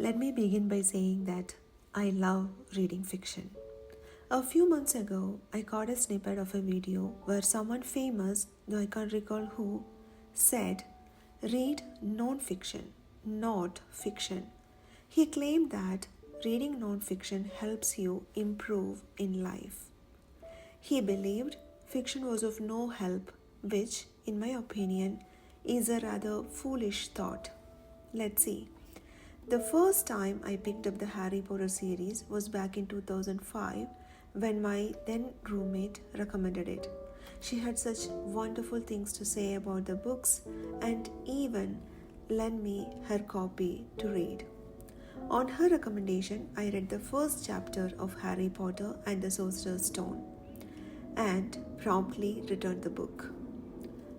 Let me begin by saying that I love reading fiction. A few months ago, I caught a snippet of a video where someone famous, though I can't recall who, said, "Read non fiction, not fiction." He claimed that reading non fiction helps you improve in life. He believed fiction was of no help, which, in my opinion, is a rather foolish thought. Let's see. The first time I picked up the Harry Potter series was back in 2005 when my then roommate recommended it. She had such wonderful things to say about the books and even lent me her copy to read. On her recommendation, I read the first chapter of Harry Potter and the Sorcerer's Stone and promptly returned the book.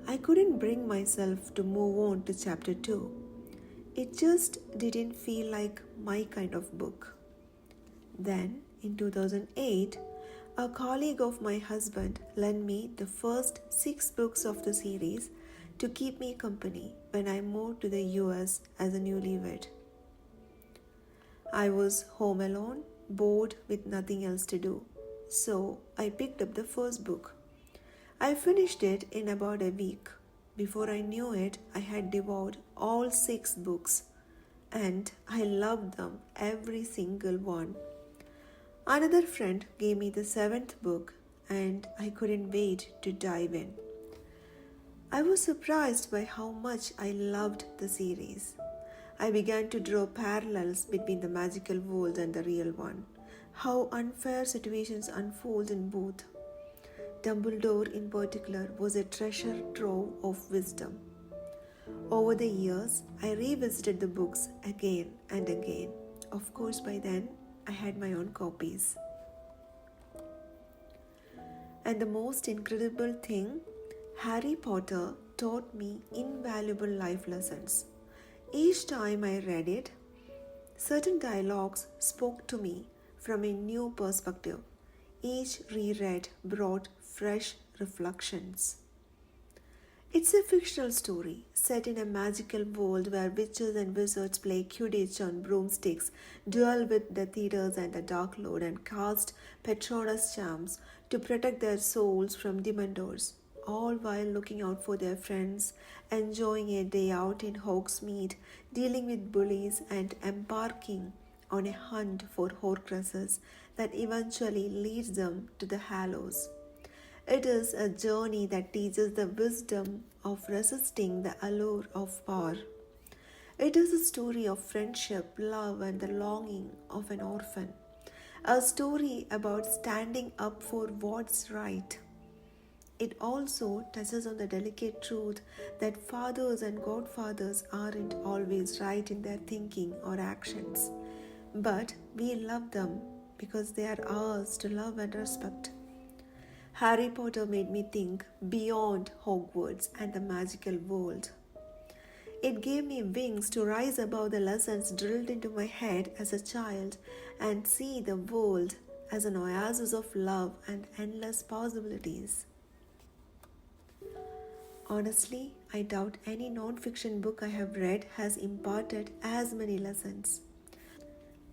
I couldn't bring myself to move on to chapter 2. It just didn't feel like my kind of book. Then, in 2008, a colleague of my husband lent me the first 6 books of the series to keep me company when I moved to the US as a newlywed. I was home alone, bored with nothing else to do, so I picked up the first book. I finished it in about a week. Before I knew it, I had devoured all 6 books and I loved them, every single one. Another friend gave me the 7th book and I couldn't wait to dive in. I was surprised by how much I loved the series. I began to draw parallels between the magical world and the real one, how unfair situations unfold in both. Dumbledore in particular was a treasure trove of wisdom. Over the years, I revisited the books again and again. Of course, by then, I had my own copies. And the most incredible thing, Harry Potter taught me invaluable life lessons. Each time I read it, certain dialogues spoke to me from a new perspective. Each reread brought fresh reflections. It's a fictional story set in a magical world where witches and wizards play Quidditch on broomsticks, duel with the Theaters and the Dark Lord, and cast Patronus charms to protect their souls from Dementors, all while looking out for their friends, enjoying a day out in Hogsmeade, dealing with bullies, and embarking on a hunt for Horcruxes that eventually leads them to the Hallows. It is a journey that teaches the wisdom of resisting the allure of power. It is a story of friendship, love, and the longing of an orphan. A story about standing up for what's right. It also touches on the delicate truth that fathers and godfathers aren't always right in their thinking or actions. But we love them because they are ours to love and respect. Harry Potter made me think beyond Hogwarts and the magical world. It gave me wings to rise above the lessons drilled into my head as a child and see the world as an oasis of love and endless possibilities. Honestly, I doubt any non-fiction book I have read has imparted as many lessons.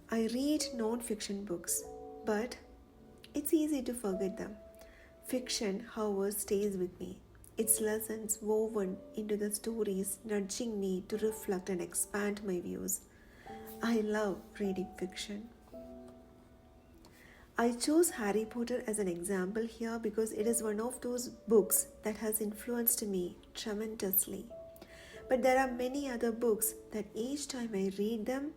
I read non-fiction books, but it's easy to forget them. Fiction, however, stays with me, its lessons woven into the stories, nudging me to reflect and expand my views. I love reading fiction. I chose Harry Potter as an example here because it is one of those books that has influenced me tremendously. But there are many other books that each time I read them,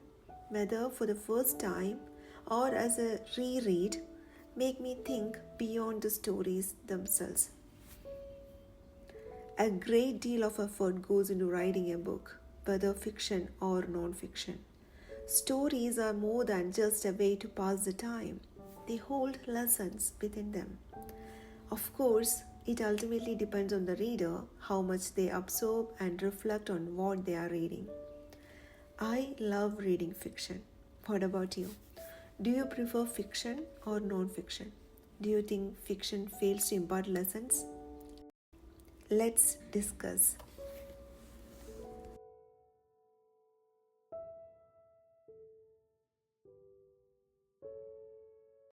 whether for the first time or as a reread, make me think beyond the stories themselves. A great deal of effort goes into writing a book, whether fiction or non-fiction. Stories are more than just a way to pass the time. They hold lessons within them. Of course, it ultimately depends on the reader how much they absorb and reflect on what they are reading. I love reading fiction. What about you? Do you prefer fiction or non-fiction? Do you think fiction fails to impart lessons? Let's discuss.